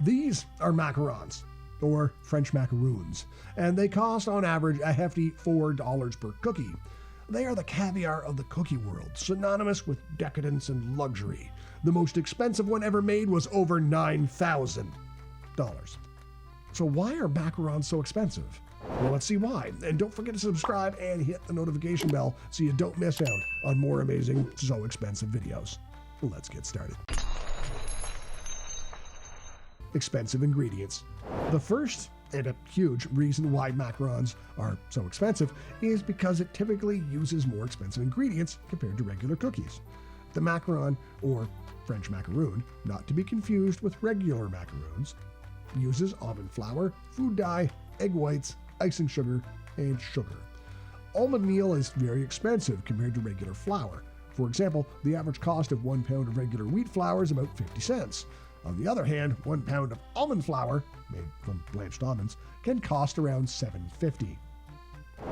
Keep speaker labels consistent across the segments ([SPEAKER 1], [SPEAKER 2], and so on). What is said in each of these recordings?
[SPEAKER 1] These are macarons, or French macaroons, and they cost on average a hefty $4 per cookie. They are the caviar of the cookie world, synonymous with decadence and luxury. The most expensive one ever made was over $9,000. So why are macarons so expensive? Well, let's see why. And don't forget to subscribe and hit the notification bell so you don't miss out on more amazing So Expensive videos. Let's get started. Expensive ingredients. The first and a huge reason why macarons are so expensive is because it typically uses more expensive ingredients compared to regular cookies. The macaron, or French macaroon, not to be confused with regular macaroons, uses almond flour, food dye, egg whites, icing sugar, and sugar. Almond meal is very expensive compared to regular flour. For example, the average cost of 1 pound of regular wheat flour is about 50 cents. On the other hand, 1 pound of almond flour, made from blanched almonds, can cost around $7.50.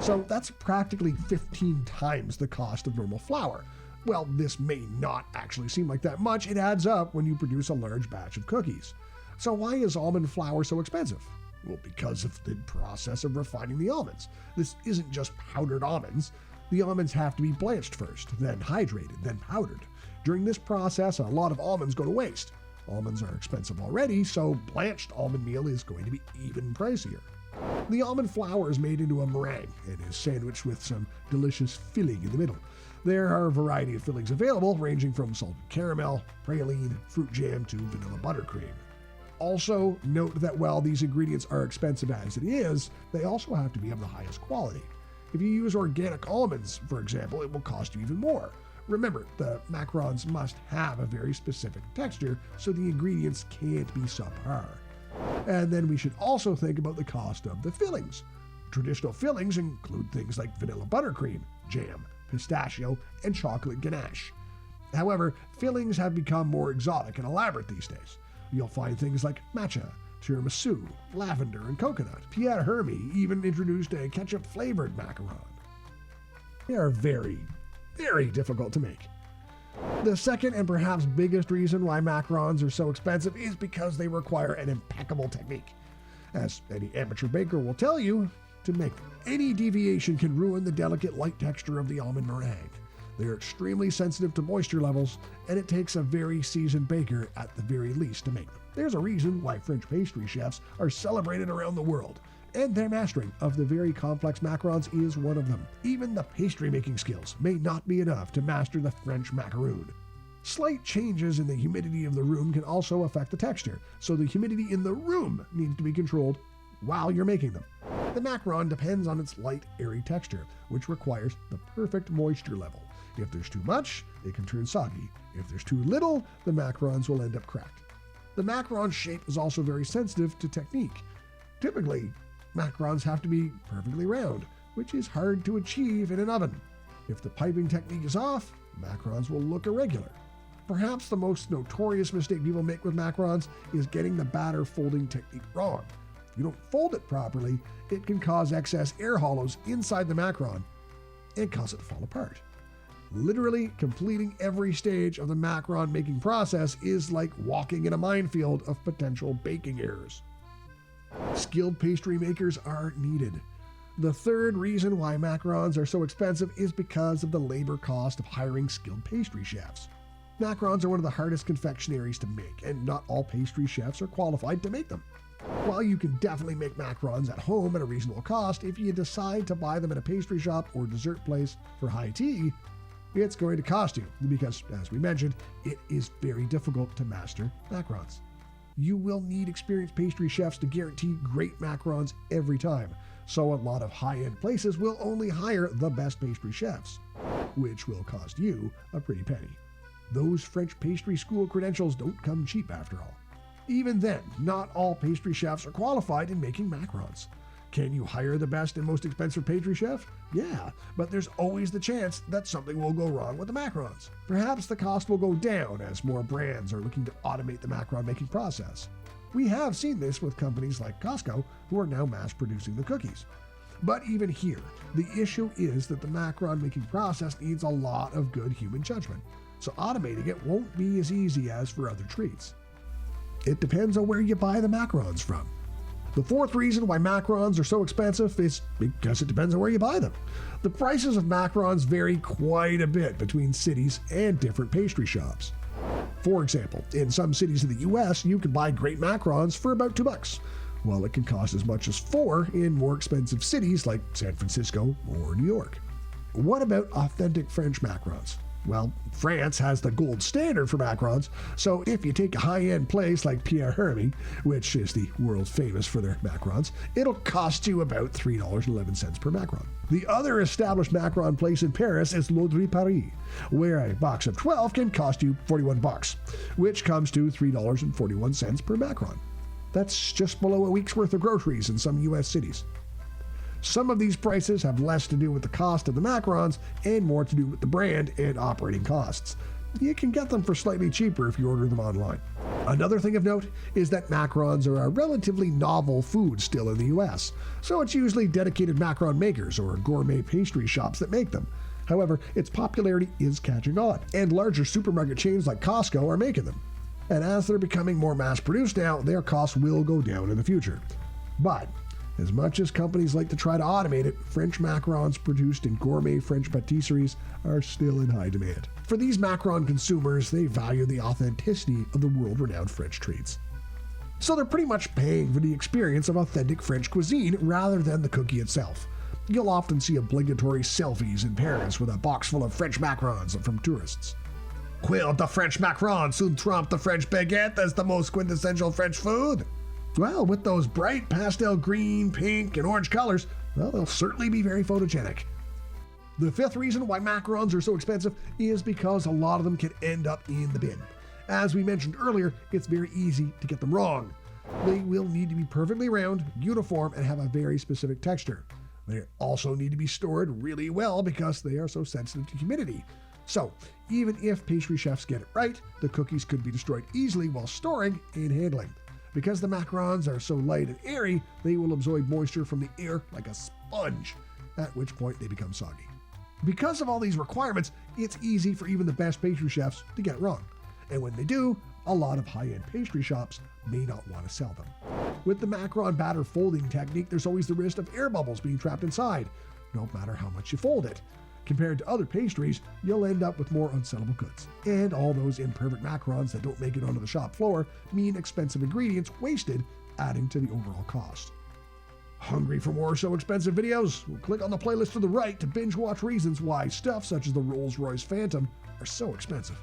[SPEAKER 1] So that's practically 15 times the cost of normal flour. Well, this may not actually seem like that much. It adds up when you produce a large batch of cookies. So why is almond flour so expensive? Well, because of the process of refining the almonds. This isn't just powdered almonds. The almonds have to be blanched first, then hydrated, then powdered. During this process, a lot of almonds go to waste. Almonds are expensive already, so blanched almond meal is going to be even pricier. The almond flour is made into a meringue and is sandwiched with some delicious filling in the middle. There are a variety of fillings available, ranging from salted caramel, praline, fruit jam, to vanilla buttercream. Also, note that while these ingredients are expensive as it is, they also have to be of the highest quality. If you use organic almonds, for example, it will cost you even more. Remember, the macarons must have a very specific texture, so the ingredients can't be subpar. And then we should also think about the cost of the fillings. Traditional fillings include things like vanilla buttercream, jam, pistachio, and chocolate ganache. However, fillings have become more exotic and elaborate these days. You'll find things like matcha, tiramisu, lavender, and coconut. Pierre Hermé even introduced a ketchup-flavored macaron. They are very difficult to make. The second and perhaps biggest reason why macarons are so expensive is because they require an impeccable technique. As any amateur baker will tell you, to make them, any deviation can ruin the delicate light texture of the almond meringue. They are extremely sensitive to moisture levels, and it takes a very seasoned baker at the very least to make them. There's a reason why French pastry chefs are celebrated around the world, and their mastering of the very complex macarons is one of them. Even the pastry making skills may not be enough to master the French macaroon. Slight changes in the humidity of the room can also affect the texture, so the humidity in the room needs to be controlled while you're making them. The macaron depends on its light, airy texture, which requires the perfect moisture level. If there's too much, it can turn soggy. If there's too little, the macarons will end up cracked. The macaron shape is also very sensitive to technique. Typically, macarons have to be perfectly round, which is hard to achieve in an oven. If the piping technique is off, macarons will look irregular. Perhaps the most notorious mistake people make with macarons is getting the batter folding technique wrong. If you don't fold it properly, it can cause excess air hollows inside the macaron and cause it to fall apart. Literally completing every stage of the macaron making process is like walking in a minefield of potential baking errors. Skilled pastry makers are needed. The third reason why macarons are so expensive is because of the labor cost of hiring skilled pastry chefs. Macarons are one of the hardest confectionaries to make, and not all pastry chefs are qualified to make them. While you can definitely make macarons at home at a reasonable cost, if you decide to buy them at a pastry shop or dessert place for high tea, it's going to cost you because, as we mentioned, it is very difficult to master macarons. You will need experienced pastry chefs to guarantee great macarons every time, so a lot of high-end places will only hire the best pastry chefs, which will cost you a pretty penny. Those French pastry school credentials don't come cheap after all. Even then, not all pastry chefs are qualified in making macarons. Can you hire the best and most expensive pastry chef? Yeah, but there's always the chance that something will go wrong with the macarons. Perhaps the cost will go down as more brands are looking to automate the macaron making process. We have seen this with companies like Costco, who are now mass producing the cookies. But even here, the issue is that the macaron making process needs a lot of good human judgment, so automating it won't be as easy as for other treats. it depends on where you buy the macarons from. The fourth reason why macarons are so expensive is because it depends on where you buy them. The prices of macarons vary quite a bit between cities and different pastry shops. For example, in some cities in the US, you can buy great macarons for about $2, while it can cost as much as $4 in more expensive cities like San Francisco or New York. What about authentic French macarons? Well, France has the gold standard for macarons, so if you take a high-end place like Pierre Hermé, which is the world famous for their macarons, it'll cost you about $3.11 per macaron. The other established macaron place in Paris is L'Audry Paris, where a box of 12 can cost you $41, which comes to $3.41 per macaron. That's just below a week's worth of groceries in some US cities. Some of these prices have less to do with the cost of the macarons and more to do with the brand and operating costs. You can get them for slightly cheaper if you order them online. Another thing of note is that macarons are a relatively novel food still in the US, so it's usually dedicated macaron makers or gourmet pastry shops that make them. However, its popularity is catching on, and larger supermarket chains like Costco are making them. And as they're becoming more mass-produced now, their costs will go down in the future. But as much as companies like to try to automate it, French macarons produced in gourmet French patisseries are still in high demand. For these macaron consumers, they value the authenticity of the world-renowned French treats. So they're pretty much paying for the experience of authentic French cuisine rather than the cookie itself. You'll often see obligatory selfies in Paris with a box full of French macarons from tourists. Will the French macaron soon trump the French baguette as the most quintessential French food? Well, with those bright pastel green, pink, and orange colors, well, they'll certainly be very photogenic. The fifth reason why macarons are so expensive is because a lot of them can end up in the bin. As we mentioned earlier, it's very easy to get them wrong. They will need to be perfectly round, uniform, and have a very specific texture. They also need to be stored really well because they are so sensitive to humidity. So, even if pastry chefs get it right, the cookies could be destroyed easily while storing and handling. Because the macarons are so light and airy, they will absorb moisture from the air like a sponge, at which point they become soggy. Because of all these requirements, it's easy for even the best pastry chefs to get it wrong. And when they do, a lot of high-end pastry shops may not want to sell them. With the macaron batter folding technique, there's always the risk of air bubbles being trapped inside, no matter how much you fold it. Compared to other pastries, you'll end up with more unsellable goods. And all those imperfect macarons that don't make it onto the shop floor mean expensive ingredients wasted, adding to the overall cost. Hungry for more So Expensive videos? Well, click on the playlist to the right to binge watch reasons why stuff such as the Rolls-Royce Phantom are so expensive.